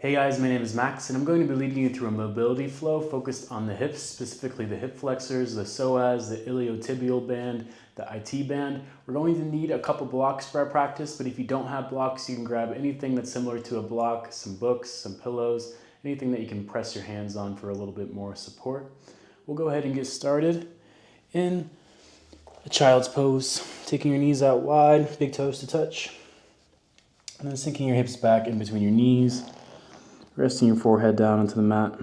Hey guys, my name is Max and I'm going to be leading you through a mobility flow focused on the hips, specifically the hip flexors, the psoas, the iliotibial band, the IT band. We're going to need a couple blocks for our practice, but if you don't have blocks, you can grab anything that's similar to a block, some books, some pillows, anything that you can press your hands on for a little bit more support. We'll go ahead and get started in a child's pose, taking your knees out wide, big toes to touch, and then sinking your hips back in between your knees. Resting your forehead down onto the mat.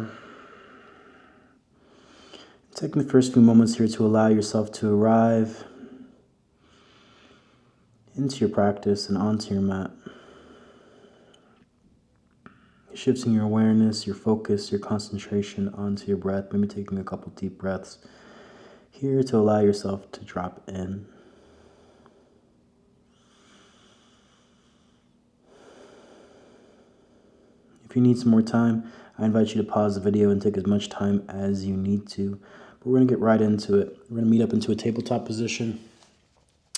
Taking the first few moments here to allow yourself to arrive into your practice and onto your mat. Shifting your awareness, your focus, your concentration onto your breath. Maybe taking a couple deep breaths here to allow yourself to drop in. If you need some more time, I invite you to pause the video and take as much time as you need to. But we're going to get right into it. We're going to meet up into a tabletop position,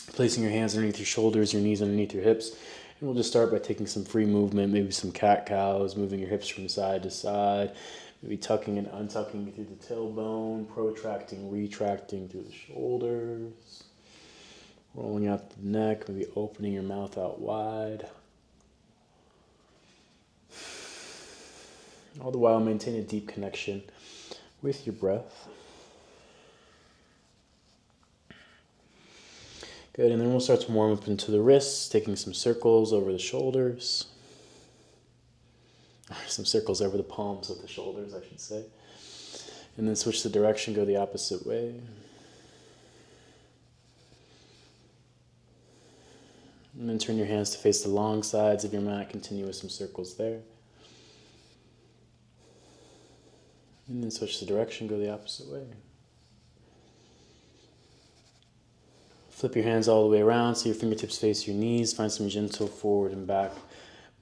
placing your hands underneath your shoulders, your knees underneath your hips. And we'll just start by taking some free movement, maybe some cat-cows, moving your hips from side to side, maybe tucking and untucking through the tailbone, protracting, retracting through the shoulders, rolling out the neck, maybe opening your mouth out wide. All the while, maintain a deep connection with your breath. Good, and then we'll start to warm up into the wrists, taking some circles over the shoulders. Some circles over the palms of the shoulders, I should say. And then switch the direction, go the opposite way. And then turn your hands to face the long sides of your mat, continue with some circles there. And then switch the direction, go the opposite way. Flip your hands all the way around so your fingertips face your knees. Find some gentle forward and back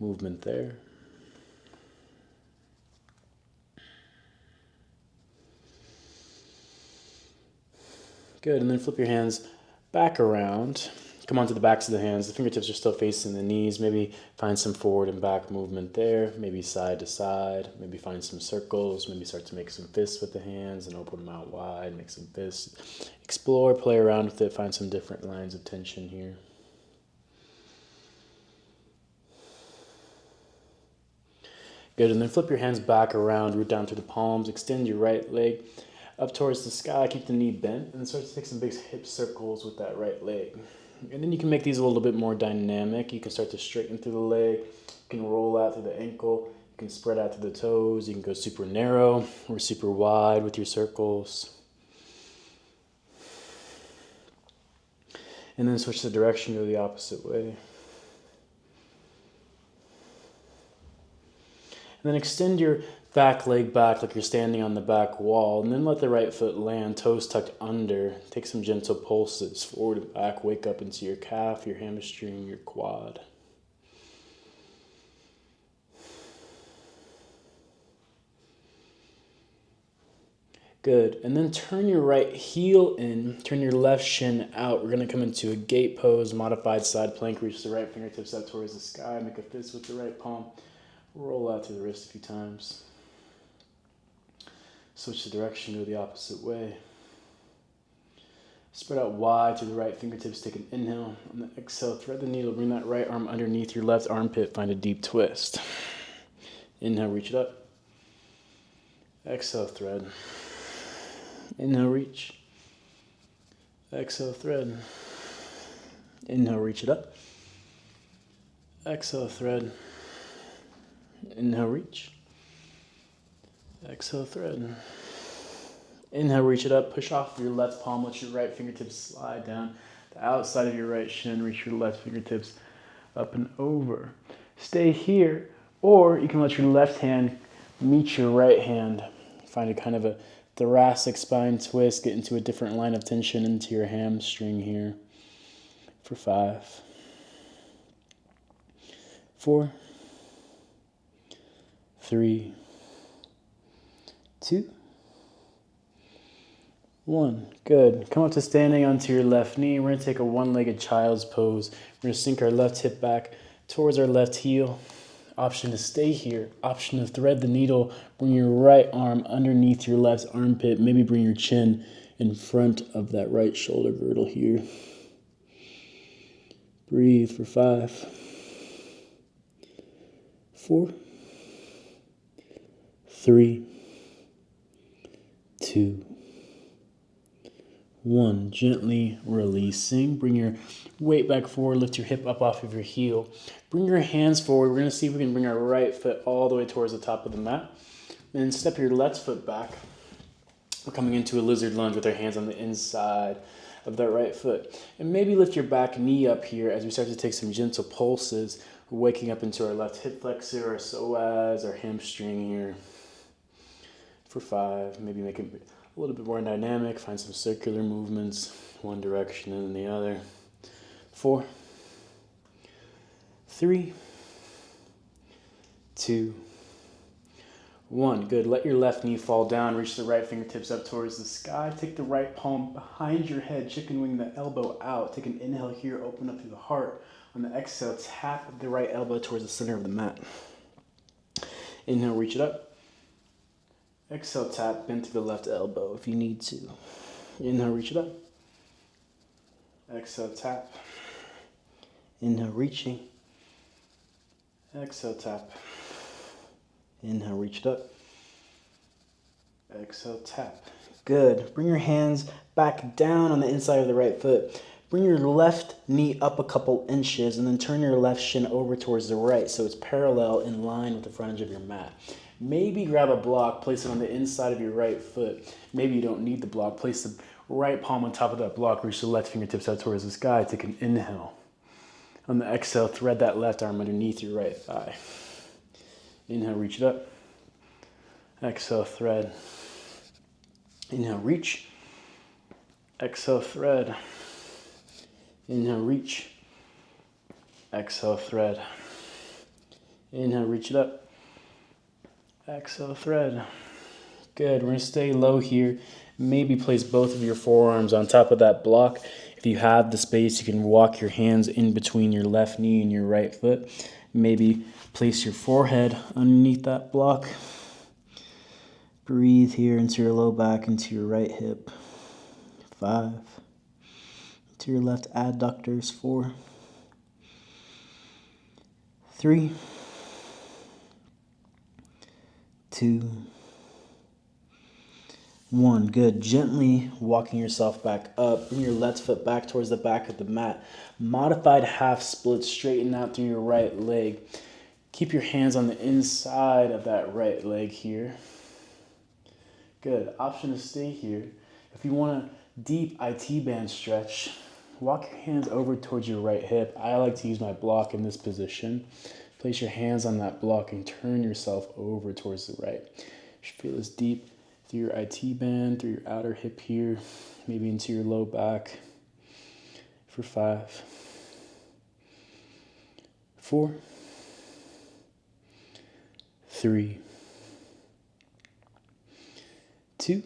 movement there. Good, and then flip your hands back around. Come onto the backs of the hands. The fingertips are still facing the knees. Maybe find some forward and back movement there. Maybe side to side. Maybe find some circles. Maybe start to make some fists with the hands and open them out wide. Make some fists. Explore, play around with it. Find some different lines of tension here. Good, and then flip your hands back around. Root down through the palms. Extend your right leg up towards the sky. Keep the knee bent. And then start to take some big hip circles with that right leg. And then you can make these a little bit more dynamic. You can start to straighten through the leg. You can roll out through the ankle. You can spread out through the toes. You can go super narrow or super wide with your circles. And then switch the direction, go the opposite way. And then extend your back leg back like you're standing on the back wall, and then let the right foot land, toes tucked under. Take some gentle pulses forward and back. Wake up into your calf, your hamstring, your quad. Good, and then turn your right heel in, turn your left shin out. We're going to come into a gate pose, modified side plank. Reach the right fingertips up towards the sky, make a fist with the right palm. Roll out through the wrist a few times. Switch the direction, go the opposite way. Spread out wide to the right fingertips. Take an inhale. On the exhale, thread the needle. Bring that right arm underneath your left armpit. Find a deep twist. Inhale, reach it up. Exhale, thread. Inhale, reach. Exhale, thread. Inhale, reach it up. Exhale, thread. Inhale, reach. Exhale, thread. Inhale, reach it up. Push off your left palm. Let your right fingertips slide down the outside of your right shin. Reach your left fingertips up and over. Stay here, or you can let your left hand meet your right hand. Find a kind of a thoracic spine twist. Get into a different line of tension into your hamstring here for 5, 4, 3, 2, 1. Good. Come up to standing onto your left knee. We're going to take a one-legged child's pose. We're going to sink our left hip back towards our left heel. Option to stay here. Option to thread the needle. Bring your right arm underneath your left armpit. Maybe bring your chin in front of that right shoulder girdle here. Breathe for 5, 4, 3, 2, 1. Gently releasing. Bring your weight back forward. Lift your hip up off of your heel. Bring your hands forward. We're going to see if we can bring our right foot all the way towards the top of the mat. Then step your left foot back. We're coming into a lizard lunge with our hands on the inside of that right foot. And maybe lift your back knee up here as we start to take some gentle pulses. We're waking up into our left hip flexor, our psoas, our hamstring here. For 5, maybe make it a little bit more dynamic. Find some circular movements, one direction and then the other. 4, 3, 2, 1. Good. Let your left knee fall down. Reach the right fingertips up towards the sky. Take the right palm behind your head. Chicken wing the elbow out. Take an inhale here. Open up through the heart. On the exhale, tap the right elbow towards the center of the mat. Inhale, reach it up. Exhale, tap, bend through the left elbow if you need to. Inhale, reach it up. Exhale, tap. Inhale, reaching. Exhale, tap. Inhale, reach it up. Exhale, tap. Good. Bring your hands back down on the inside of the right foot. Bring your left knee up a couple inches and then turn your left shin over towards the right so it's parallel in line with the front edge of your mat. Maybe grab a block, place it on the inside of your right foot. Maybe you don't need the block. Place the right palm on top of that block. Reach the left fingertips out towards the sky. Take an inhale. On the exhale, thread that left arm underneath your right thigh. Inhale, reach it up. Exhale, thread. Inhale, reach. Exhale, thread. Inhale, reach. Exhale, thread. Inhale, reach it up. Exhale, thread. Good. We're going to stay low here. Maybe place both of your forearms on top of that block. If you have the space, you can walk your hands in between your left knee and your right foot. Maybe place your forehead underneath that block. Breathe here into your low back, into your right hip. 5. To your left adductors. 4. 3. 2. 1. Good. Gently walking yourself back up. Bring your left foot back towards the back of the mat. Modified half split. Straighten out through your right leg. Keep your hands on the inside of that right leg here. Good. Option to stay here. If you want a deep IT band stretch, walk your hands over towards your right hip. I like to use my block in this position. Place your hands on that block and turn yourself over towards the right. You should feel this deep through your IT band, through your outer hip here, maybe into your low back. For 5, 4, 3, 2,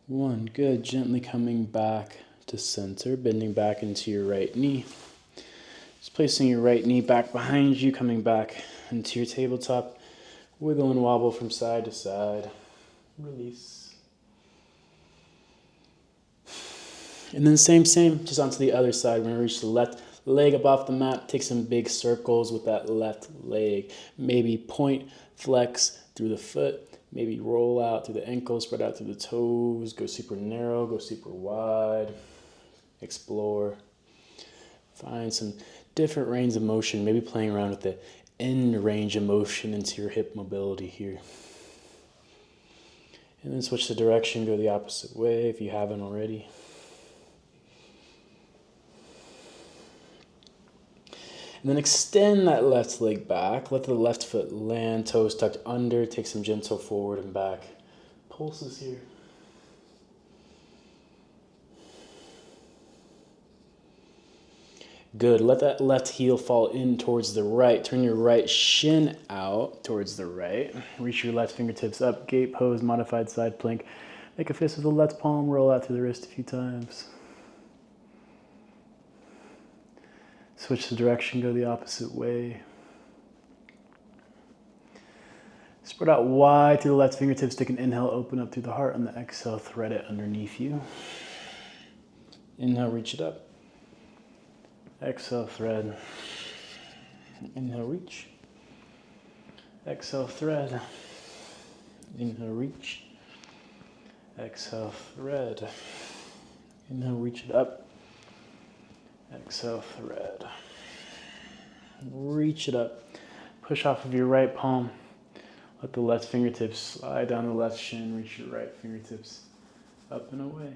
1. Good. Gently coming back to center, bending back into your right knee. Just placing your right knee back behind you, coming back into your tabletop. Wiggle and wobble from side to side. Release. And then same, just onto the other side. We're going to reach the left leg up off the mat. Take some big circles with that left leg. Maybe point, flex through the foot. Maybe roll out through the ankles, spread out through the toes. Go super narrow, go super wide. Explore. Find some different range of motion. Maybe playing around with the end range of motion into your hip mobility here. And then switch the direction, go the opposite way if you haven't already. And then extend that left leg back. Let the left foot land, toes tucked under. Take some gentle forward and back pulses here. Good. Let that left heel fall in towards the right. Turn your right shin out towards the right. Reach your left fingertips up. Gate pose, modified side plank. Make a fist with the left palm. Roll out through the wrist a few times. Switch the direction, go the opposite way. Spread out wide through the left fingertips. Take an inhale, open up through the heart. On the exhale, thread it underneath you. Inhale, reach it up. Exhale, thread. Inhale, reach. Exhale, thread. Inhale, reach. Exhale, thread. Inhale, reach it up. Exhale, thread. Reach it up. Push off of your right palm. Let the left fingertips slide down the left shin. Reach your right fingertips up and away.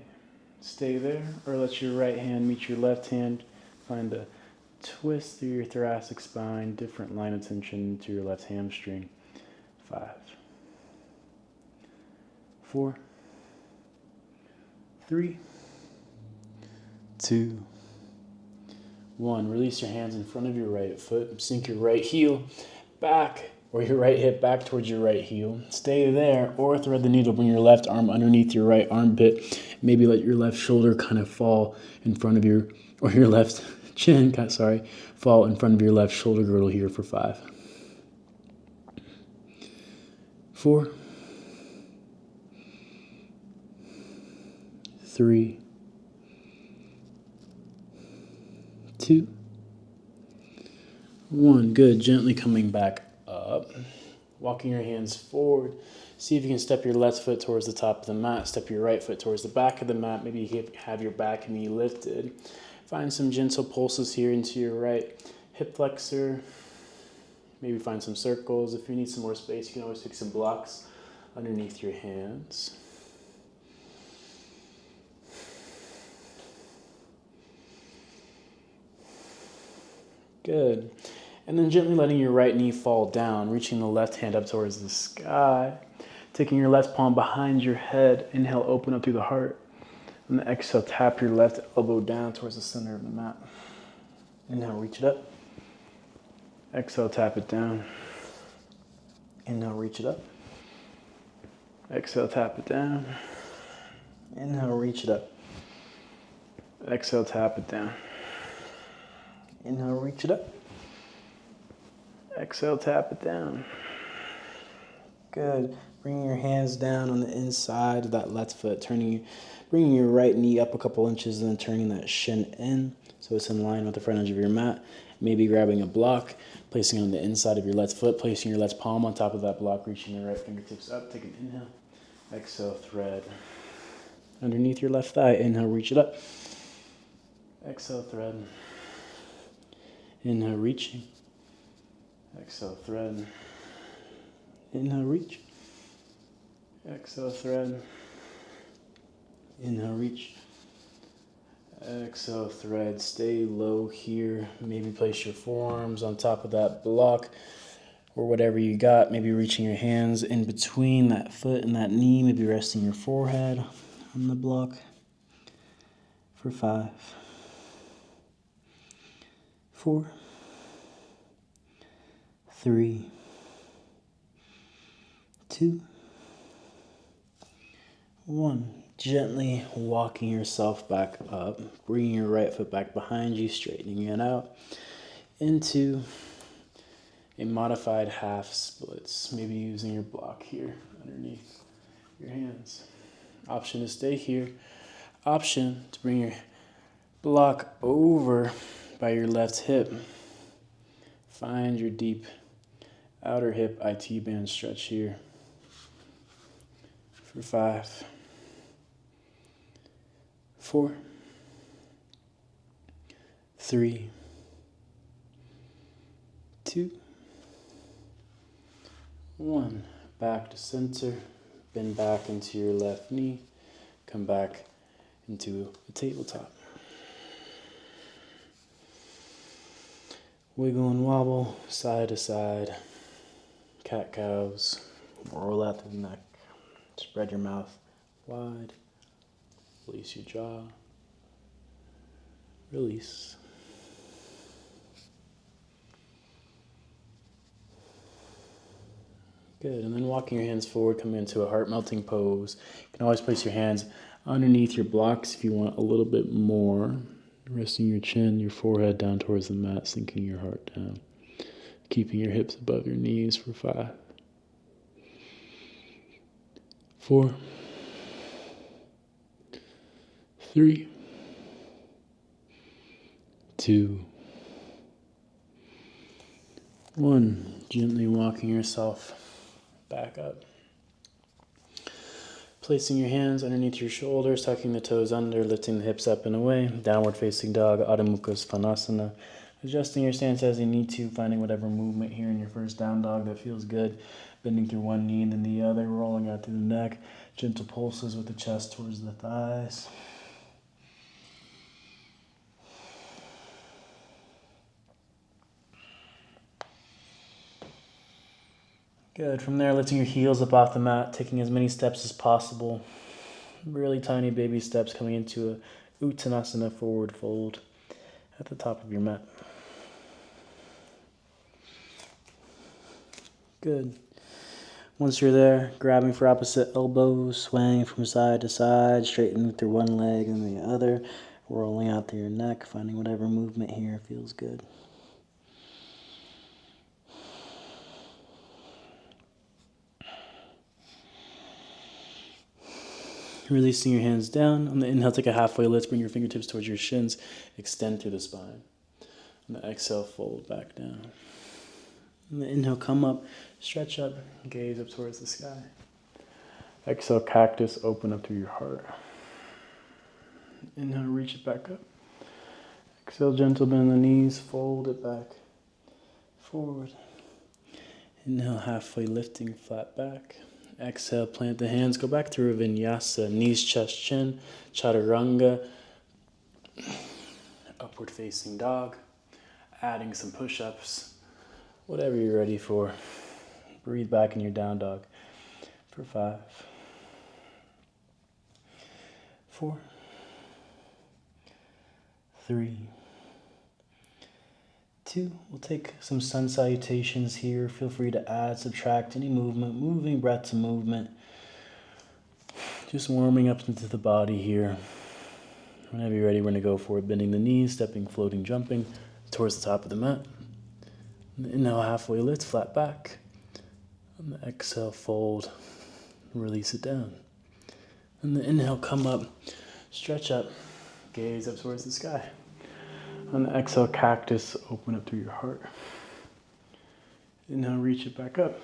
Stay there, or let your right hand meet your left hand. Find a twist through your thoracic spine. Different line of tension to your left hamstring. 5, 4, 3, 2, 1. Release your hands in front of your right foot. Sink your right heel back, or your right hip back towards your right heel. Stay there, or thread the needle. Bring your left arm underneath your right armpit. Maybe let your left shoulder kind of fall in front of your, or your left chin, fall in front of your left shoulder girdle here for 5, 4, 3, 2, 1. Good. Gently coming back up. Walking your hands forward. See if you can step your left foot towards the top of the mat. Step your right foot towards the back of the mat. Maybe you can have your back knee lifted. Find some gentle pulses here into your right hip flexor. Maybe find some circles. If you need some more space, you can always take some blocks underneath your hands. Good. And then gently letting your right knee fall down, reaching the left hand up towards the sky. Taking your left palm behind your head. Inhale, open up through the heart. And the exhale, tap your left elbow down towards the center of the mat. Inhale, reach it up. Exhale, tap it down. Inhale, reach it up. Exhale, tap it down. Inhale, reach it up. Exhale, tap it down. Inhale, reach it up. Exhale, tap it down. Good. Bringing your hands down on the inside of that left foot, bringing your right knee up a couple inches and then turning that shin in so it's in line with the front edge of your mat. Maybe grabbing a block, placing it on the inside of your left foot, placing your left palm on top of that block, reaching your right fingertips up. Take an inhale. Exhale, thread. Underneath your left thigh, inhale, reach it up. Exhale, thread. Inhale, reaching. Exhale, thread. Inhale, reach. Exhale, thread. Inhale, reach. Exhale, thread. Stay low here. Maybe place your forearms on top of that block or whatever you got. Maybe reaching your hands in between that foot and that knee. Maybe resting your forehead on the block for 5, 4, 3, 2, 1. Gently walking yourself back up, bringing your right foot back behind you, straightening it out into a modified half splits. Maybe using your block here underneath your hands. Option to stay here. Option to bring your block over by your left hip. Find your deep outer hip IT band stretch here for 5, 4, 3, 2, 1. Back to center. Bend back into your left knee. Come back into the tabletop. Wiggle and wobble, side to side. Cat-cows. Roll out through the neck. Spread your mouth wide. Release your jaw. Release. Good. And then walking your hands forward, coming into a heart-melting pose. You can always place your hands underneath your blocks if you want a little bit more Resting your chin, your forehead down towards the mat, sinking your heart down. Keeping your hips above your knees for 5, 4, 3, 2, 1. Gently walking yourself back up. Placing your hands underneath your shoulders, tucking the toes under, lifting the hips up and away. Downward facing dog, Adho Mukha Svanasana. Adjusting your stance as you need to, finding whatever movement here in your first down dog that feels good. Bending through one knee and then the other, rolling out through the neck. Gentle pulses with the chest towards the thighs. Good. From there, lifting your heels up off the mat, taking as many steps as possible. Really tiny baby steps coming into a Uttanasana forward fold at the top of your mat. Good. Once you're there, grabbing for opposite elbows, swaying from side to side, straightening through one leg and the other, rolling out through your neck, finding whatever movement here feels good. Releasing your hands down. On the inhale, take a halfway lift, bring your fingertips towards your shins, extend through the spine. On the exhale, fold back down. On the inhale, come up, stretch up, gaze up towards the sky. Exhale, cactus, open up through your heart. Inhale, reach it back up. Exhale, gentle bend the knees, fold it back, forward. Inhale, halfway lifting, flat back. Exhale, plant the hands, go back through a vinyasa, knees, chest, chin, chaturanga, upward facing dog, adding some push-ups, whatever you're ready for. Breathe back in your down dog for 5, 4, 3, 2. We'll take some sun salutations here. Feel free to add, subtract any movement, moving breath to movement. Just warming up into the body here. Whenever you're ready, we're going to go for it. Bending the knees, stepping, floating, jumping towards the top of the mat. On the inhale, halfway lift, flat back. On the exhale, fold, release it down. On the inhale, come up, stretch up, gaze up towards the sky. On the exhale, cactus, open up through your heart. Inhale, reach it back up.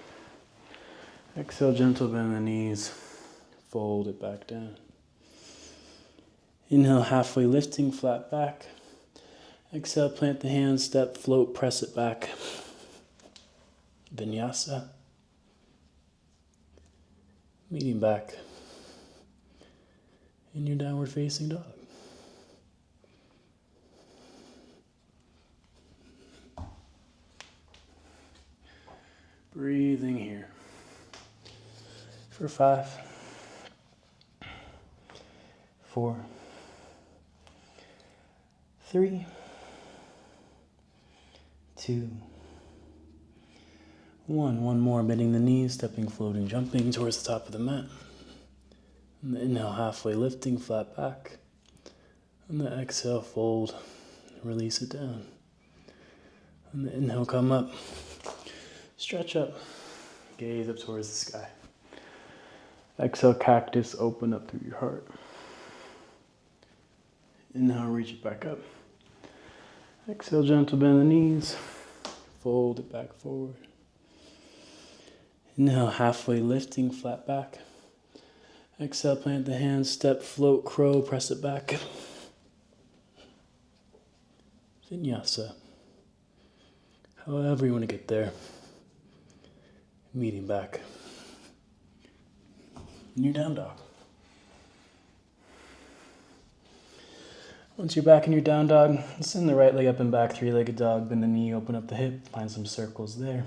Exhale, gentle bend the knees, fold it back down. Inhale, halfway lifting, flat back. Exhale, plant the hands, step, float, press it back. Vinyasa. Meeting back in your downward facing dog. Breathing here for 5, 4, 3, 2, 1. One more, bending the knees, stepping, floating, jumping towards the top of the mat. On the inhale, halfway lifting, flat back. On the exhale, fold, release it down. On the inhale, come up. Stretch up, gaze up towards the sky. Exhale, cactus, open up through your heart. Inhale, reach it back up. Exhale, gentle bend the knees, fold it back forward. Inhale, halfway lifting, flat back. Exhale, plant the hands, step, float, crow, press it back. Vinyasa. However you want to get there. Meeting back in your down dog. Once you're back in your down dog, send the right leg up and back, three-legged dog, bend the knee, open up the hip, find some circles there.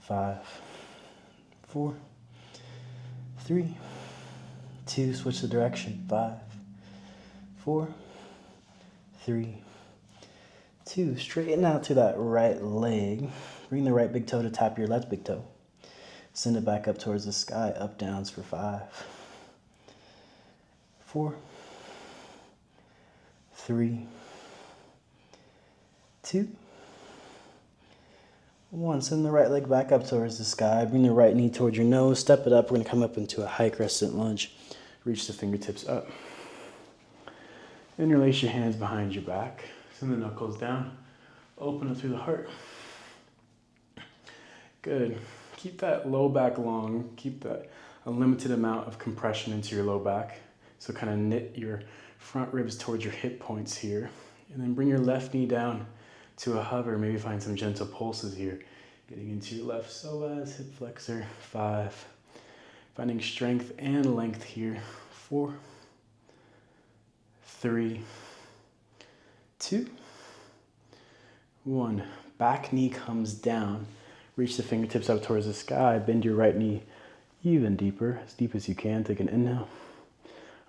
5, 4, 3, 2, switch the direction. 5, 4, 3, 2, straighten out to that right leg. Bring the right big toe to tap your left big toe. Send it back up towards the sky, up downs for 5, 4, 3, 2, 1. Send the right leg back up towards the sky. Bring the right knee towards your nose. Step it up. We're going to come up into a high crescent lunge. Reach the fingertips up. Interlace your hands behind your back. Send the knuckles down. Open up through the heart. Good. Keep that low back long. Keep that a limited amount of compression into your low back. So kind of knit your front ribs towards your hip points here. And then bring your left knee down to a hover. Maybe find some gentle pulses here. Getting into your left psoas, hip flexor. 5. Finding strength and length here. 4, 3, 2, 1. Back knee comes down. Reach the fingertips up towards the sky. Bend your right knee even deeper, as deep as you can. Take an inhale.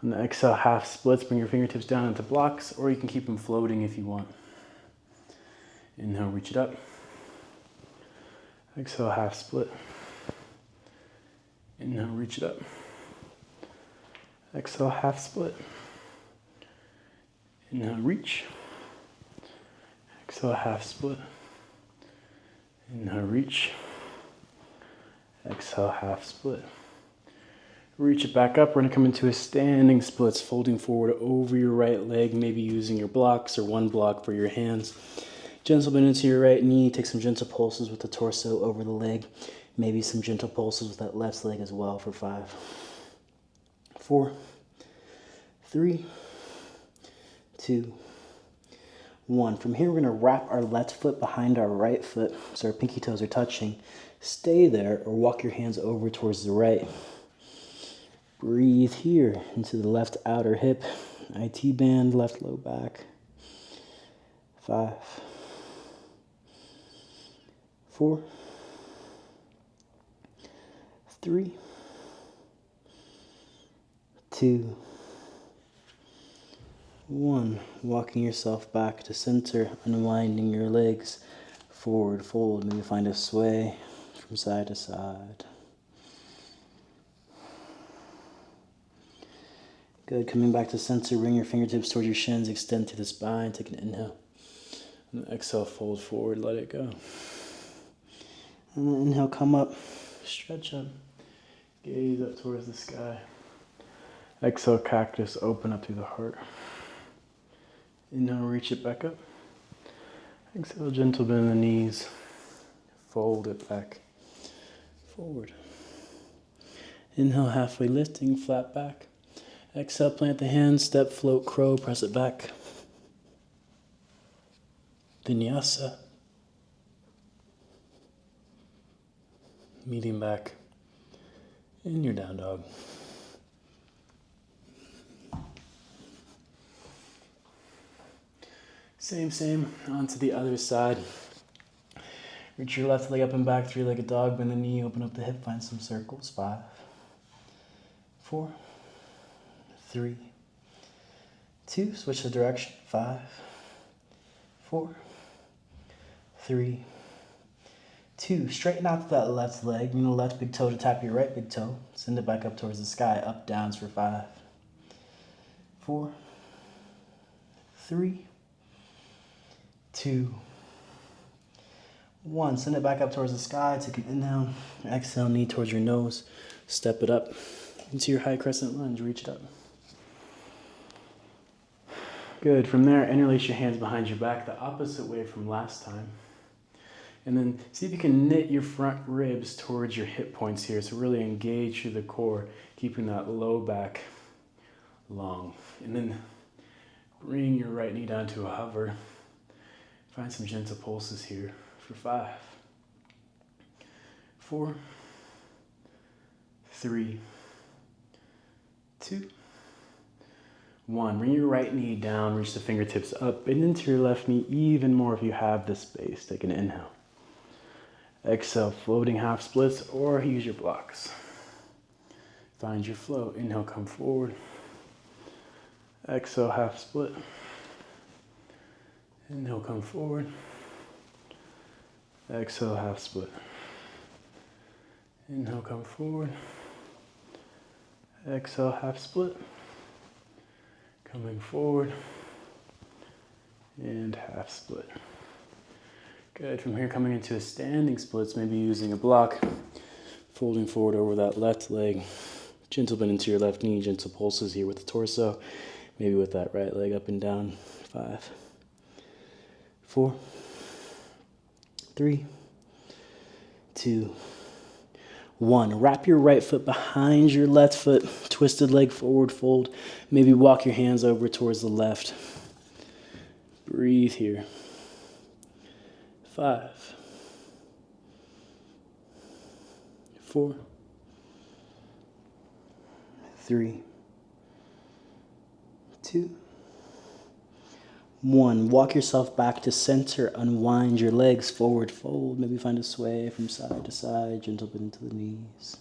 On the exhale, half splits. Bring your fingertips down into blocks, or you can keep them floating if you want. Inhale, reach it up. Exhale, half split. Inhale, reach it up. Exhale, half split. Inhale, reach. Exhale, half split. Inhale, reach. Exhale, half split. Reach it back up. We're going to come into a standing splits, folding forward over your right leg, maybe using your blocks or one block for your hands. Gentle bend into your right knee. Take some gentle pulses with the torso over the leg. Maybe some gentle pulses with that left leg as well for 5, 4, 3, 2, 1. From here, we're going to wrap our left foot behind our right foot so our pinky toes are touching. Stay there or walk your hands over towards the right. Breathe here into the left outer hip. IT band, left low back. 5, 4, 3, 2, 1. Walking yourself back to center, unwinding your legs. Forward fold, maybe find a sway from side to side. Good, coming back to center, bring your fingertips towards your shins, extend to the spine, take an inhale. And exhale, fold forward, let it go. And then inhale, come up, stretch up, gaze up towards the sky. Exhale, cactus, open up through the heart. Inhale, reach it back up. Exhale, gentle bend in the knees. Fold it back, forward. Inhale, halfway lifting, flat back. Exhale, plant the hands, step, float, crow, press it back. Vinyasa. Meeting back in your down dog. Same, onto the other side. Reach your left leg up and back, 3-legged dog, bend the knee, open up the hip, find some circles. 5, 4, 3, 2, switch the direction. 5, 4, 3, 2. Straighten out that left leg. Bring the left big toe to tap your right big toe. Send it back up towards the sky. Up, downs for 5, 4, 3, 2, 1. Send it back up towards the sky. Take an inhale. Exhale, knee towards your nose. Step it up into your high crescent lunge. Reach it up. Good. From there, interlace your hands behind your back the opposite way from last time. And then see if you can knit your front ribs towards your hip points here. So really engage through the core, keeping that low back long. And then bring your right knee down to a hover. Find some gentle pulses here for 5, 4, 3, 2, 1. Bring your right knee down, reach the fingertips up, and into your left knee even more if you have the space. Take an inhale. Exhale, floating half splits, or use your blocks. Find your flow. Inhale, come forward. Exhale, half split. Inhale, come forward. Exhale, half split. Inhale, come forward. Exhale, half split. Coming forward. and half split. Good. From here, coming into a standing splits, maybe using a block, folding forward over that left leg, gentle bend into your left knee, gentle pulses here with the torso, maybe with that right leg up and down. 5, 4, 3, 2, 1. Wrap your right foot behind your left foot, twisted leg forward fold. Maybe walk your hands over towards the left. Breathe here. 5, 4, 3, 2, 1. Walk yourself back to center. Unwind your legs, forward fold. Maybe find a sway from side to side. Gentle bend into the knees.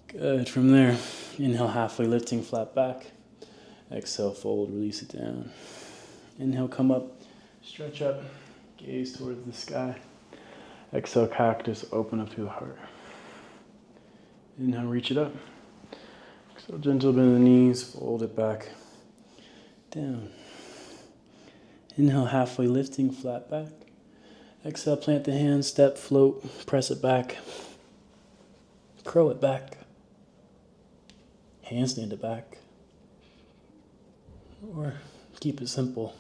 Good. From there, inhale, halfway lifting, flat back. Exhale, fold, release it down. Inhale, come up, stretch up, gaze towards the sky. Exhale, cactus, open up to the heart. Inhale, reach it up. Exhale, gentle bend the knees, fold it back, down. Inhale, halfway lifting, flat back. Exhale, plant the hands, step, float, press it back. Curl it back. Handstand it back. Or keep it simple.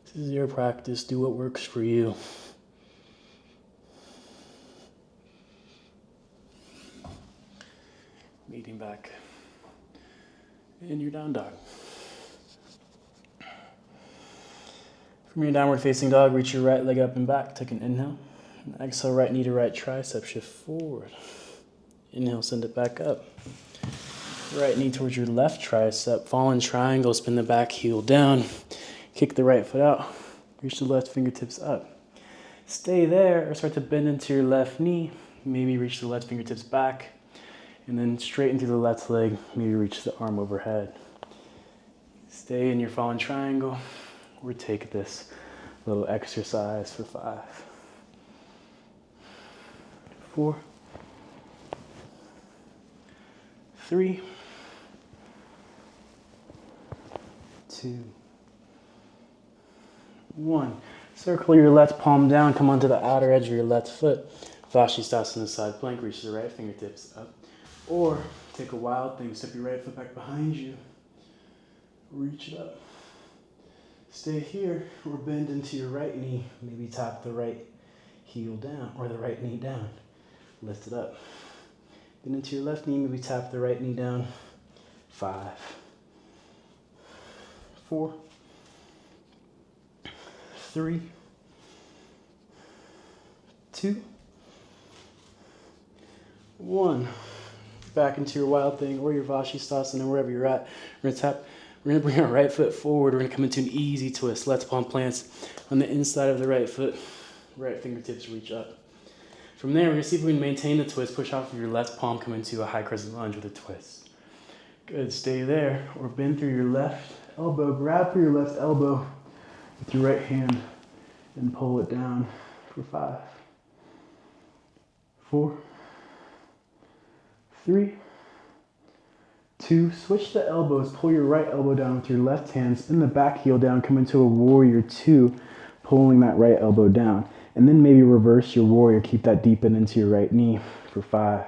This is your practice. Do what works for you. Meeting back in your down dog. From your downward facing dog, reach your right leg up and back. Take an inhale. Exhale, right knee to right tricep, shift forward. Inhale, send it back up. Right knee towards your left tricep, fallen triangle, spin the back heel down. Kick the right foot out. Reach the left fingertips up. Stay there or start to bend into your left knee. Maybe reach the left fingertips back. And then straighten through the left leg. Maybe reach the arm overhead. Stay in your fallen triangle. Or take this little exercise for 5, 4, 3, 2, 1. Circle your left palm down. Come onto the outer edge of your left foot. Vashisthasana side plank. Reach the right fingertips up. Or take a wild thing. Step your right foot back behind you. Reach it up. Stay here or bend into your right knee. Maybe tap the right heel down or the right knee down. Lift it up. Bend into your left knee. Maybe tap the right knee down. 5, 4, 3, 2, 1. Back into your wild thing or your Vashisthasana, wherever you're at. We're going to bring our right foot forward. We're going to come into an easy twist. Left palm plants on the inside of the right foot. Right fingertips reach up. From there, we're going to see if we can maintain the twist. Push off of your left palm, come into a high crescent lunge with a twist. Good. Stay there or bend through your left elbow. Grab for your left elbow with your right hand and pull it down for 5, 4, 3, 2. Switch the elbows. Pull your right elbow down with your left hand. Spin the back heel down. Come into a warrior 2, pulling that right elbow down. And then maybe reverse your warrior. Keep that deep in into your right knee for 5,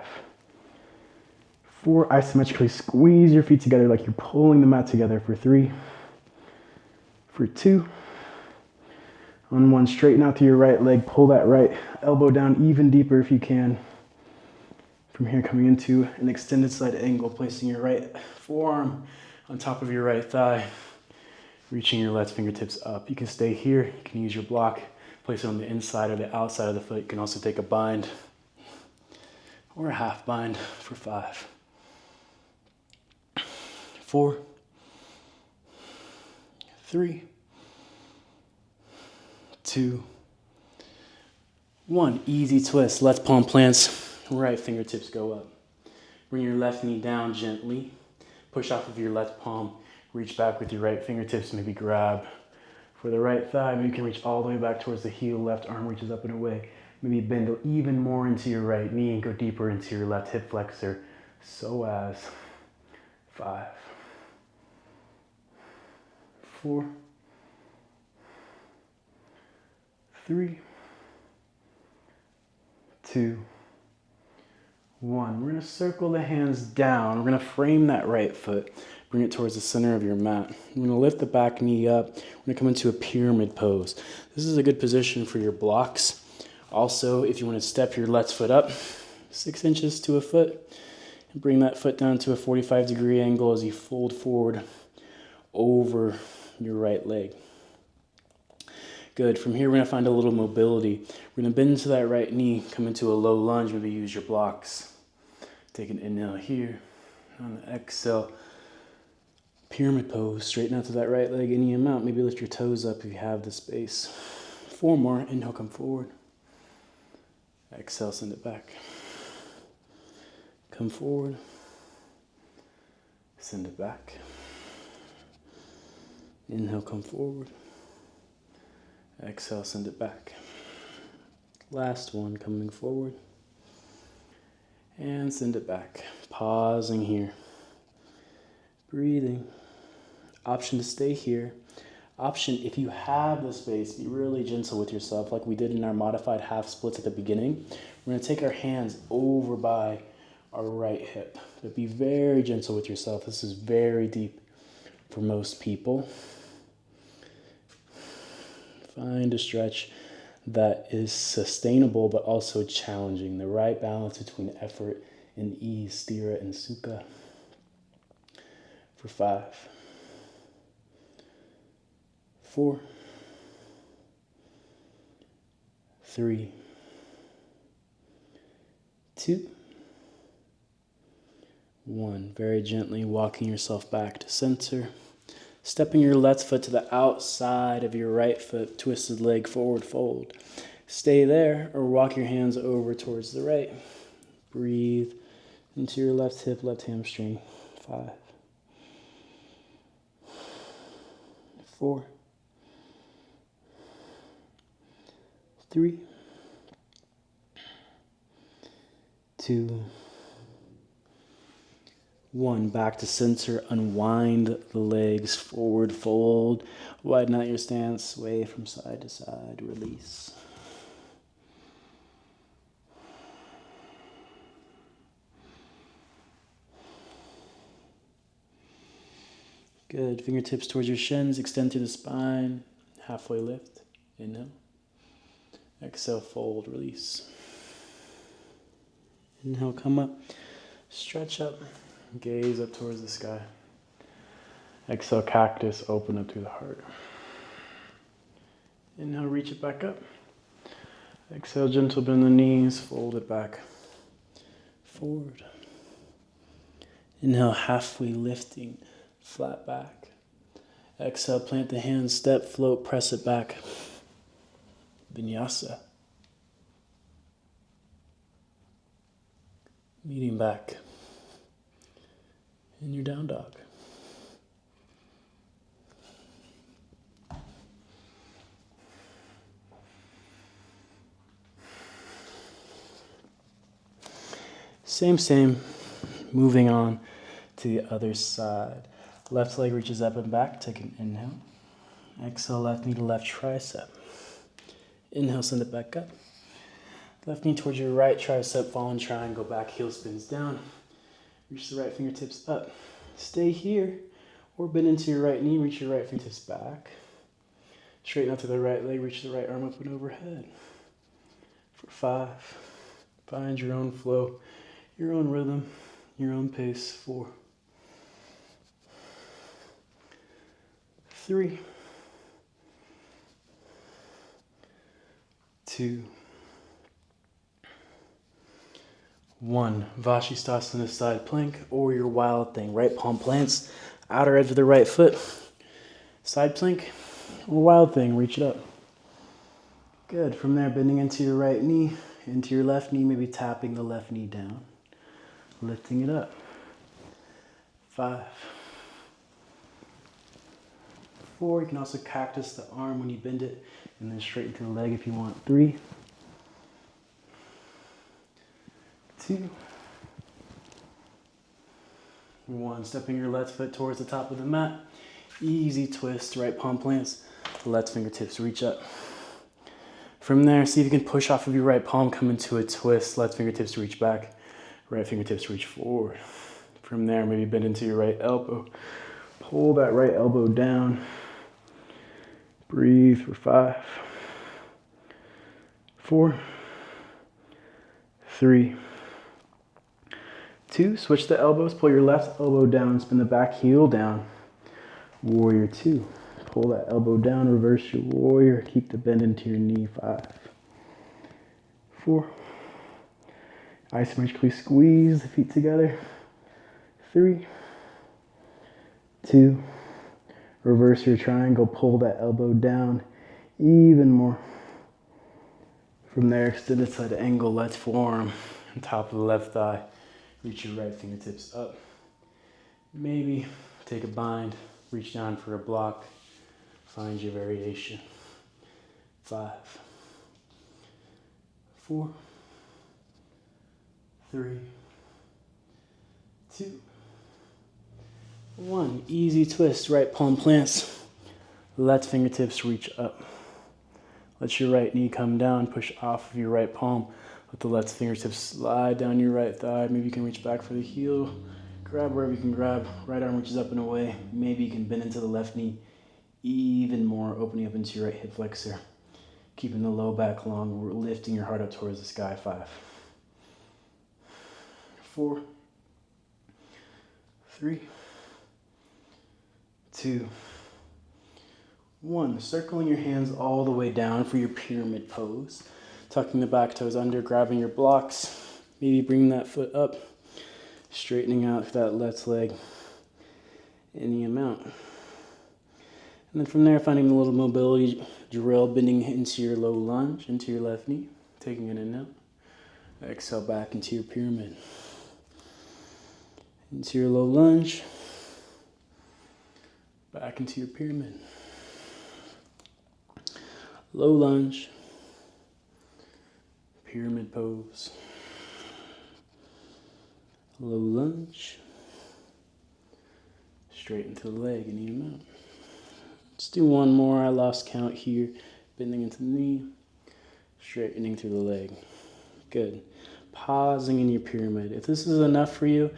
4. Isometrically squeeze your feet together like you're pulling the mat together for 3, for 2. On 1, straighten out through your right leg. Pull that right elbow down even deeper if you can. From here, coming into an extended side angle, placing your right forearm on top of your right thigh, reaching your left fingertips up. You can stay here. You can use your block, place it on the inside or the outside of the foot. You can also take a bind or a half bind for 5, 4, 3, 2, 1. Easy twist. Left palm plants. Right fingertips go up. Bring your left knee down gently. Push off of your left palm. Reach back with your right fingertips. Maybe grab for the right thigh. Maybe you can reach all the way back towards the heel. Left arm reaches up and away. Maybe bend even more into your right knee and go deeper into your left hip flexor. So as 5, 4, 3, 2, 1. We're going to circle the hands down. We're going to frame that right foot. Bring it towards the center of your mat. We're going to lift the back knee up. We're going to come into a pyramid pose. This is a good position for your blocks. Also, if you want to step your left foot up 6 inches to a foot, and bring that foot down to a 45-degree angle as you fold forward over your right leg. Good. From here, we're going to find a little mobility. We're going to bend into that right knee, come into a low lunge, maybe use your blocks. Take an inhale here. On the exhale, pyramid pose. Straighten out to that right leg any amount. Maybe lift your toes up if you have the space. 4 more. Inhale, come forward. Exhale, send it back. Come forward. Send it back. Inhale, come forward. Exhale, send it back. Last one, coming forward. And send it back. Pausing here. Breathing. Option to stay here. Option, if you have the space, be really gentle with yourself like we did in our modified half splits at the beginning. We're going to take our hands over by our right hip. But be very gentle with yourself. This is very deep for most people. Find a stretch that is sustainable but also challenging. The right balance between effort and ease. Stira and Sukha. For 5, 4, 3, 2, 1. Very gently walking yourself back to center. Stepping your left foot to the outside of your right foot, twisted leg, forward fold. Stay there or walk your hands over towards the right. Breathe into your left hip, left hamstring. 5, 4, 3, 2, 1. Back to center. Unwind the legs. Forward fold. Widen out your stance. Sway from side to side. Release. Good. Fingertips towards your shins. Extend through the spine. Halfway lift. Inhale. Exhale, fold, release. Inhale, come up. Stretch up. Gaze up towards the sky. Exhale, cactus, open up through the heart. Inhale, reach it back up. Exhale, gentle bend the knees, fold it back. Forward. Inhale, halfway lifting, flat back. Exhale, plant the hands, step, float, press it back. Vinyasa. Meeting back. In your down dog. Same. Moving on to the other side. Left leg reaches up and back. Take an inhale. Exhale, left knee to left tricep. Inhale, send it back up. Left knee towards your right tricep, fallen triangle, back heel spins down. Reach the right fingertips up. Stay here, or bend into your right knee, reach your right fingertips back. Straighten out to the right leg, reach the right arm up and overhead. For 5, find your own flow, your own rhythm, your own pace. 4, 3, 2, 1. Vashisthasana side plank or your wild thing. Right palm plants, outer edge of the right foot. Side plank or wild thing, reach it up. Good. From there, bending into your right knee, into your left knee, maybe tapping the left knee down. Lifting it up. 5, 4. You can also cactus the arm when you bend it and then straighten through the leg if you want. 3, 2, 1, stepping your left foot towards the top of the mat. Easy twist, right palm plants, left fingertips reach up. From there, see if you can push off of your right palm, come into a twist, left fingertips reach back, right fingertips reach forward. From there, maybe bend into your right elbow. Pull that right elbow down. Breathe for 5, 4, 3, 2. Switch the elbows. Pull your left elbow down. Spin the back heel down. Warrior 2. Pull that elbow down. Reverse your warrior. Keep the bend into your knee. 5, 4. Isometrically squeeze the feet together. 3, 2. Reverse your triangle. Pull that elbow down even more. From there, extended side angle. Let's forearm on top of the left thigh. Reach your right fingertips up. Maybe take a bind, reach down for a block. Find your variation. 5, 4, 3, 2, 1. Easy twist, right palm plants. Left fingertips reach up. Let your right knee come down, push off of your right palm. Let the left fingertips slide down your right thigh. Maybe you can reach back for the heel. Grab wherever you can grab. Right arm reaches up and away. Maybe you can bend into the left knee even more, opening up into your right hip flexor. Keeping the low back long, lifting your heart up towards the sky. 5, 4, 3, 2, 1. Circling your hands all the way down for your pyramid pose. Tucking the back toes under, grabbing your blocks. Maybe bringing that foot up. Straightening out that left leg any amount. And then from there, finding a little mobility drill, bending into your low lunge, into your left knee. Taking an inhale. Exhale back into your pyramid. Into your low lunge. Back into your pyramid. Low lunge. Pyramid pose. Low lunge. Straight into the leg, any amount. Let's do one more. I lost count here. Bending into the knee. Straightening through the leg. Good. Pausing in your pyramid. If this is enough for you,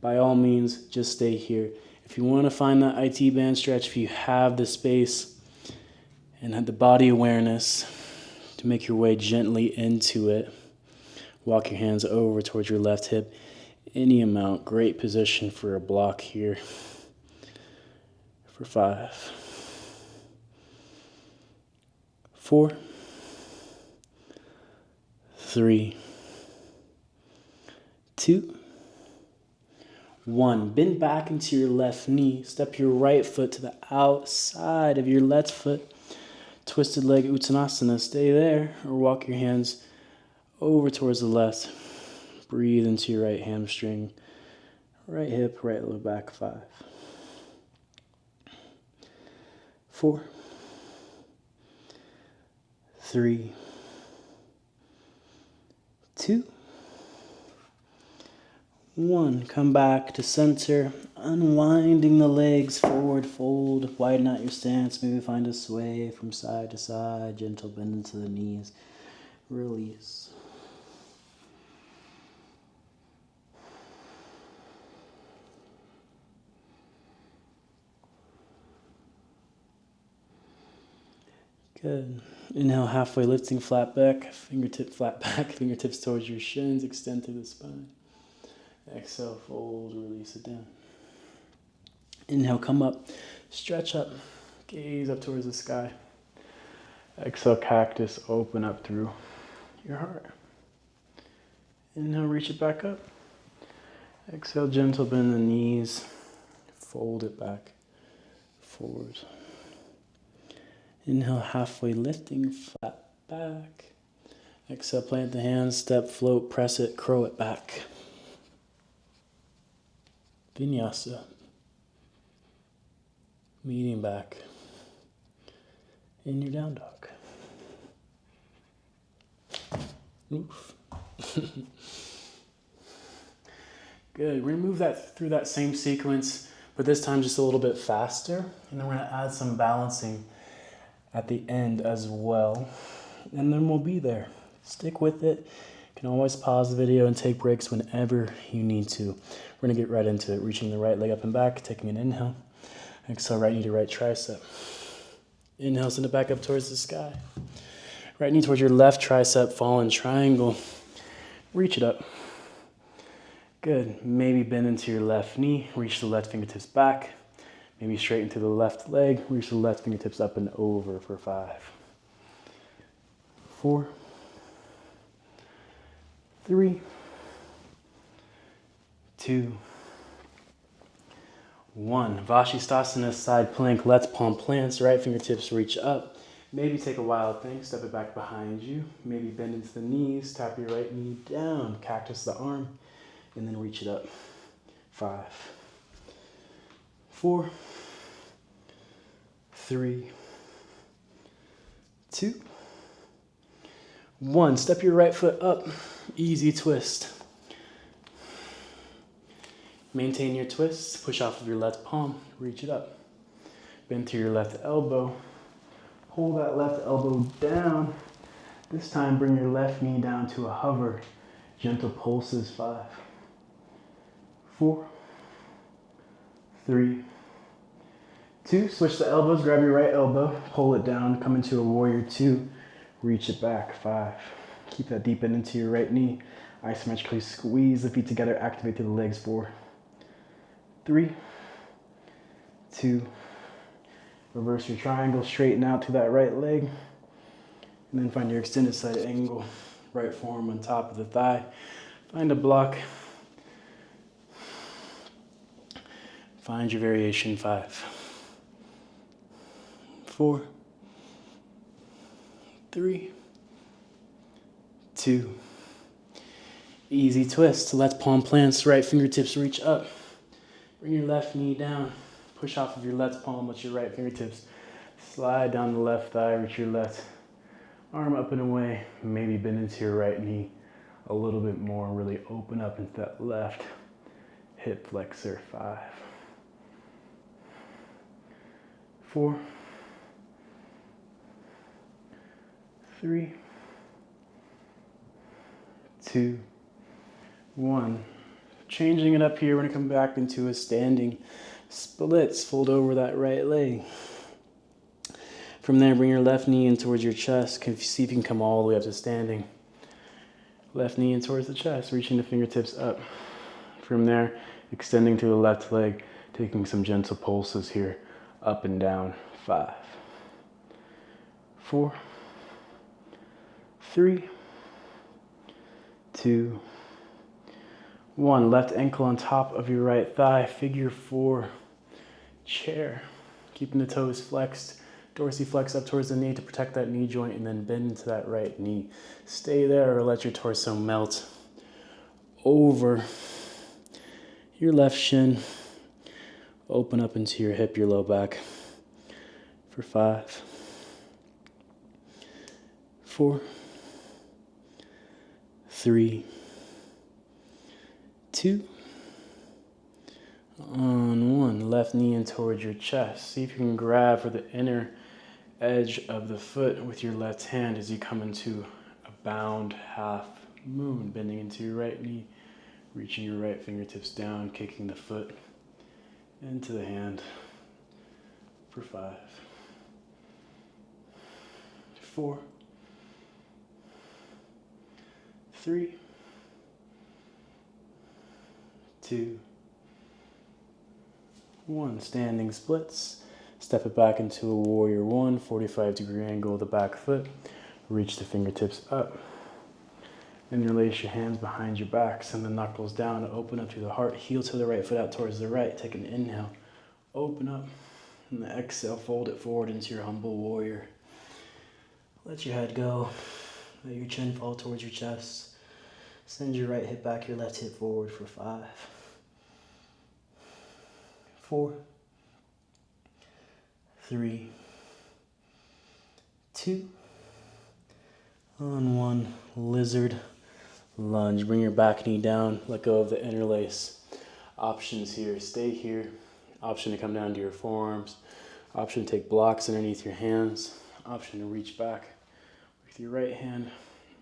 by all means, just stay here. If you want to find that IT band stretch, if you have the space and have the body awareness to make your way gently into it, walk your hands over towards your left hip. Any amount. Great position for a block here. For 5, 4, 3, 2, 1. Bend back into your left knee. Step your right foot to the outside of your left foot. Twisted leg Uttanasana. Stay there or walk your hands over towards the left. Breathe into your right hamstring. Right hip, right low back. 5, 4, 3, 2, 1. Come back to center, unwinding the legs, forward fold, widen out your stance, maybe find a sway from side to side, gentle bend into the knees, release. Good. Inhale, halfway lifting, flat back, fingertip flat back, fingertips towards your shins, extend through the spine. Exhale, fold, release it down. Inhale, come up, stretch up, gaze up towards the sky. Exhale, cactus, open up through your heart. Inhale, reach it back up. Exhale, gentle bend the knees, fold it back, forward. Inhale, halfway lifting, flat back. Exhale, plant the hands, step, float, press it, crow it back. Vinyasa. Meeting back in your down dog. Oof. Good. We're gonna move that through that same sequence, but this time just a little bit faster. And then we're gonna add some balancing at the end as well. And then we'll be there. Stick with it. You can always pause the video and take breaks whenever you need to. We're gonna get right into it. Reaching the right leg up and back, taking an inhale. Exhale, right knee to right tricep. Inhale, send it back up towards the sky. Right knee towards your left tricep, fallen triangle. Reach it up. Good. Maybe bend into your left knee, reach the left fingertips back. Maybe straighten through the left leg, reach the left fingertips up and over for 5, 4, 3, 2, 1. Vashisthasana, side plank. Let's palm plants. Right fingertips reach up. Maybe take a wild thing. Step it back behind you. Maybe bend into the knees. Tap your right knee down. Cactus the arm. And then reach it up. 5, 4, 3, 2, 1. Step your right foot up. Easy twist. Maintain your twist. Push off of your left palm. Reach it up. Bend to your left elbow. Hold that left elbow down. This time bring your left knee down to a hover. Gentle pulses. 5, 4, 3, 2. Switch the elbows. Grab your right elbow. Pull it down. Come into a warrior 2. Reach it back. 5. Keep that deep end into your right knee. Isometrically squeeze the feet together. Activate through the legs. 4, 3, 2. Reverse your triangle. Straighten out to that right leg. And then find your extended side angle. Right forearm on top of the thigh. Find a block. Find your variation. 5, 4, 3, 2. Easy twist. Let's palm plants. Right fingertips reach up. Bring your left knee down. Push off of your left palm with your right fingertips. Slide down the left thigh. Reach your left arm up and away. Maybe bend into your right knee a little bit more. Really open up into that left hip flexor. 5, 4, 3, 2, 1. Changing it up here. We're going to come back into a standing splits. Fold over that right leg. From there, bring your left knee in towards your chest. See if you can come all the way up to standing. Left knee in towards the chest, reaching the fingertips up. From there, extending to the left leg, taking some gentle pulses here, up and down. 5, 4, 3, 2, 1. Left ankle on top of your right thigh. Figure 4. Chair. Keeping the toes flexed. Dorsiflex up towards the knee to protect that knee joint, and then bend into that right knee. Stay there or let your torso melt over your left shin. Open up into your hip, your low back. For 5, 4, 3, 2, on 1. Left knee in towards your chest. See if you can grab for the inner edge of the foot with your left hand as you come into a bound half moon. Bending into your right knee, reaching your right fingertips down, kicking the foot into the hand. For 5, 4, 3, 2, 1. Standing splits. Step it back into a warrior 1, 45-degree angle of the back foot. Reach the fingertips up. Interlace your hands behind your back. Send the knuckles down. Open up to the heart. Heel to the right foot out towards the right. Take an inhale. Open up. And the exhale, fold it forward into your humble warrior. Let your head go. Let your chin fall towards your chest. Send your right hip back, your left hip forward for 5, 4, 3, 2, on 1. Lizard lunge. Bring your back knee down. Let go of the interlace. Options here, stay here. Option to come down to your forearms. Option to take blocks underneath your hands. Option to reach back with your right hand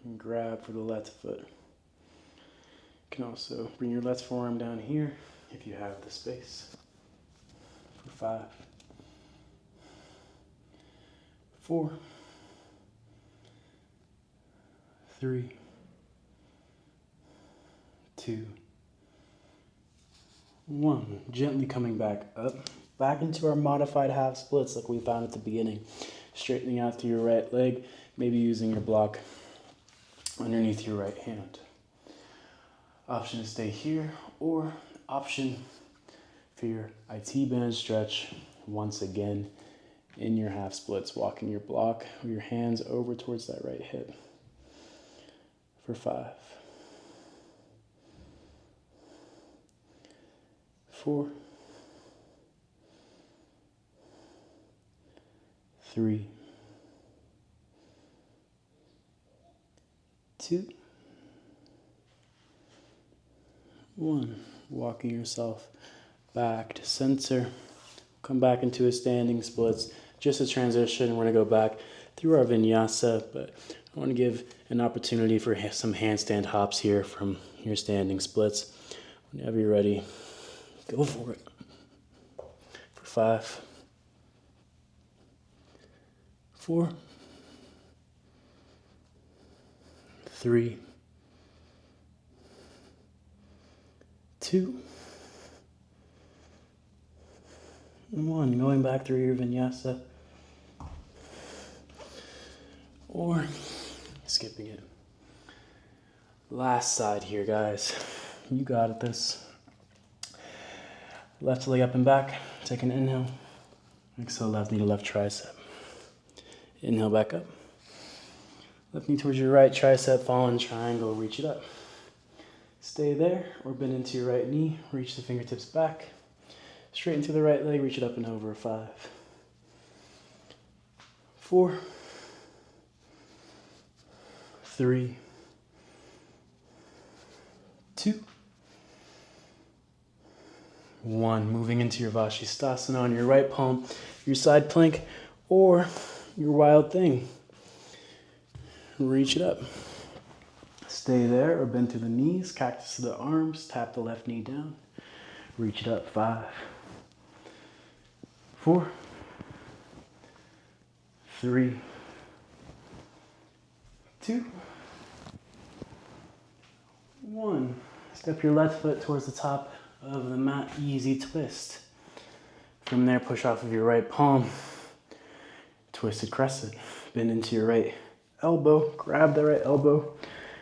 and grab for the left foot. You can also bring your left forearm down here if you have the space. For 5, 4, 3, 2, 1. Gently coming back up, back into our modified half splits like we found at the beginning. Straightening out through your right leg, maybe using your block underneath your right hand. Option to stay here, or option for your IT band stretch, once again in your half splits, walking your block or your hands over towards that right hip. For 5, 4, 3, 2, 1. Walking yourself back to center. Come back into a standing splits. Just a transition. We're going to go back through our vinyasa, but I want to give an opportunity for some handstand hops here from your standing splits. Whenever you're ready, go for it. For 5, 4, 3, 2, 1. Going back through your vinyasa, or skipping it. Last side here, guys. You got this. Left leg up and back. Take an inhale. Exhale, left knee to left tricep. Inhale, back up. Left knee towards your right tricep, fallen triangle, reach it up. Stay there, or bend into your right knee, reach the fingertips back. Straighten through the right leg, reach it up and over. 5, 4, 3, 2, 1. Moving into your Vashisthasana on your right palm, your side plank, or your wild thing. Reach it up. Stay there or bend to the knees, cactus to the arms, tap the left knee down. Reach it up. 5, 4, 3, 2, 1. Step your left foot towards the top of the mat, easy twist. From there, push off of your right palm, twisted crescent. Bend into your right elbow, grab the right elbow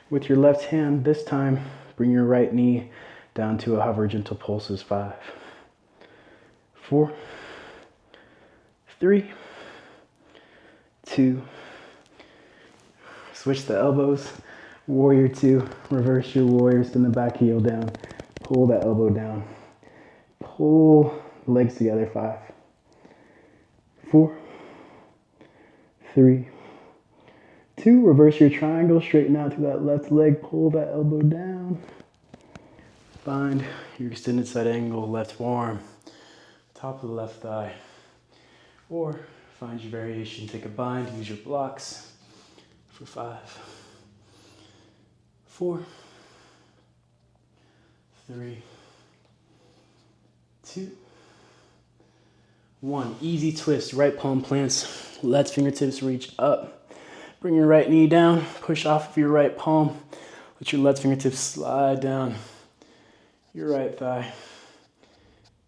with your left hand. This time, bring your right knee down to a hover gentle pulses. 5, 4, 3, 2, switch the elbows. Warrior 2, reverse your warrior, send the back heel down. Pull that elbow down. Pull the legs together. 5, 4, 3, 2. Reverse your triangle, straighten out through that left leg, pull that elbow down. Find your extended side angle, left forearm, top of the left thigh. Or find your variation, take a bind, use your blocks. For 5, 4, 3, 2, 1. Easy twist, right palm plants, left fingertips reach up. Bring your right knee down, push off of your right palm. Let your left fingertips slide down your right thigh.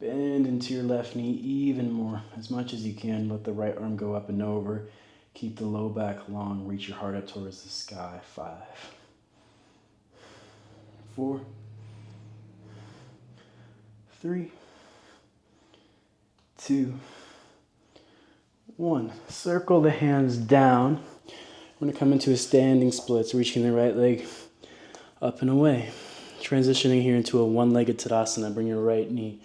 Bend into your left knee even more, as much as you can. Let the right arm go up and over. Keep the low back long, reach your heart up towards the sky. 5, 4, 3, 2, 1. Circle the hands down. We're going to come into a standing splits, reaching the right leg up and away. Transitioning here into a one-legged Tadasana. Bring your right knee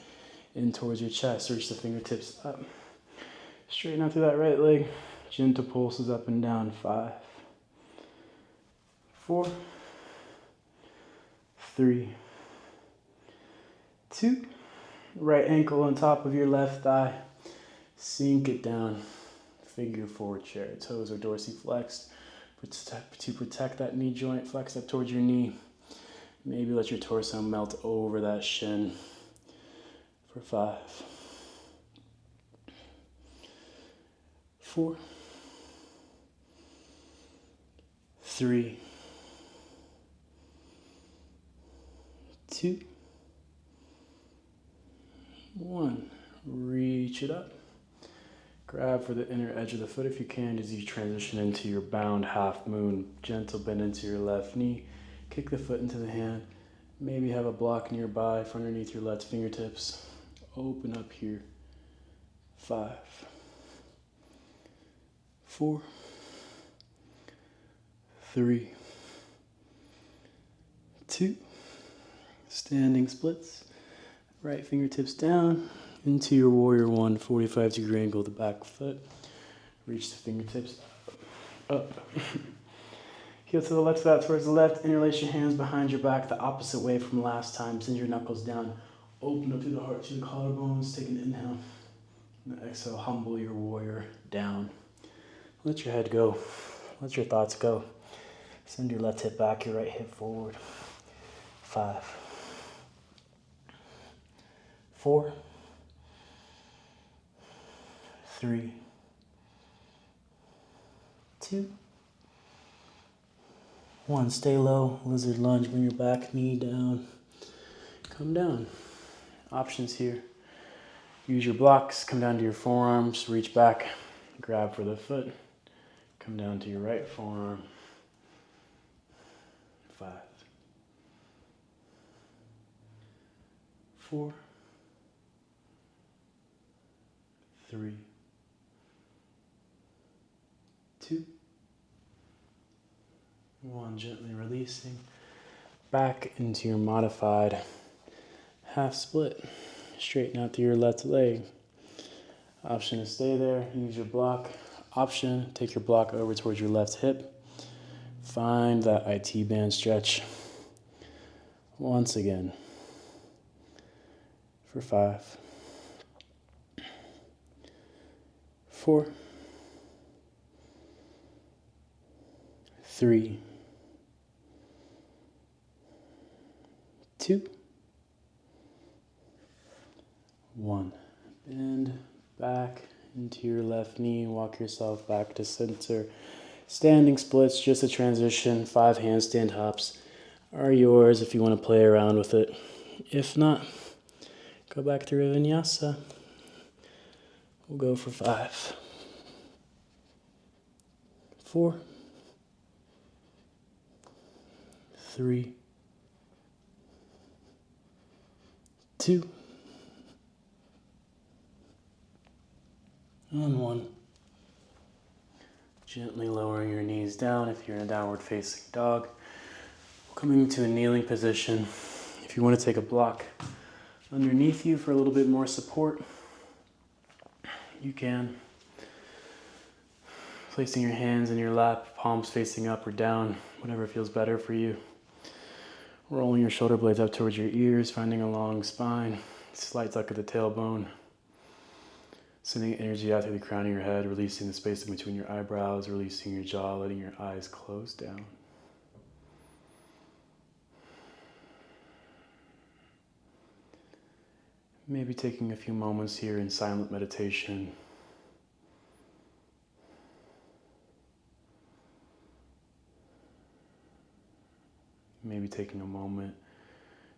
in towards your chest. Reach the fingertips up. Straighten out through that right leg. Gentle pulses up and down. 5, 4, 3, 2. Right ankle on top of your left thigh. Sink it down. Figure forward chair. Toes are dorsiflexed. To protect that knee joint, flex up towards your knee. Maybe let your torso melt over that shin for 5, 4, 3, 2, 1. Reach it up. Grab for the inner edge of the foot if you can as you transition into your bound half moon. Gentle bend into your left knee. Kick the foot into the hand. Maybe have a block nearby for underneath your left fingertips. Open up here. 5, 4, 3, 2. Standing splits. Right fingertips down into your warrior 1, 45-degree angle, the back foot. Reach the fingertips up. Heel to the left foot towards the left. Interlace your hands behind your back the opposite way from last time. Send your knuckles down. Open up through the heart to the collarbones. Take an inhale. And exhale, humble your warrior down. Let your head go. Let your thoughts go. Send your left hip back, your right hip forward. 5, 4, 3, 2, 1. Stay low. Lizard lunge. Bring your back knee down. Come down. Options here. Use your blocks. Come down to your forearms. Reach back. Grab for the foot. Come down to your right forearm. 5, 4, 3, 2, 1. Gently releasing. Back into your modified half split. Straighten out through your left leg. Option to stay there. Use your block. Option, take your block over towards your left hip. Find that IT band stretch. Once again. For 5, 4, 3, 2, 1. Bend back into your left knee. Walk yourself back to center. Standing splits, just a transition. 5 handstand hops are yours if you want to play around with it. If not, go back through a vinyasa. We'll go for 5, 4, 3, 2, and 1. Gently lowering your knees down if you're in a downward facing dog. Coming to a kneeling position. If you want to take a block underneath you for a little bit more support, you can. Placing your hands in your lap, palms facing up or down, whatever feels better for you. Rolling your shoulder blades up towards your ears, finding a long spine, slight tuck of the tailbone. Sending energy out through the crown of your head, releasing the space in between your eyebrows, releasing your jaw, letting your eyes close down. Maybe taking a few moments here in silent meditation. Maybe taking a moment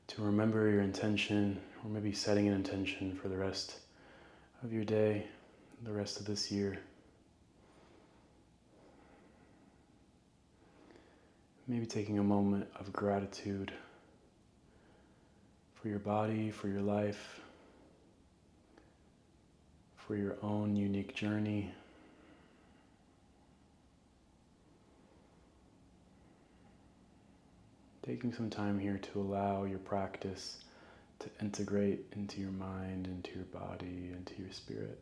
to remember your intention, or maybe setting an intention for the rest of your day, the rest of this year. Maybe taking a moment of gratitude for your body, for your life, for your own unique journey. Taking some time here to allow your practice to integrate into your mind, into your body, into your spirit.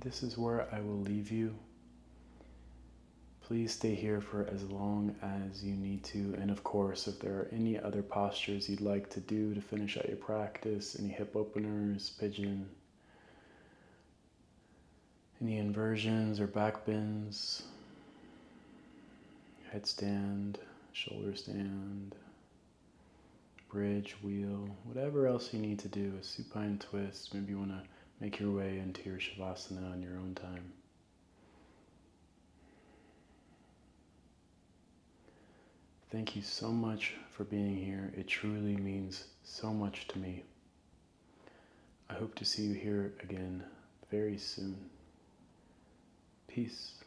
This is where I will leave you. Please stay here for as long as you need to. And of course, if there are any other postures you'd like to do to finish out your practice, any hip openers, pigeon, any inversions or back bends, headstand, shoulder stand, bridge, wheel, whatever else you need to do, a supine twist, maybe you want to make your way into your Shavasana on your own time. Thank you so much for being here. It truly means so much to me. I hope to see you here again very soon. Peace.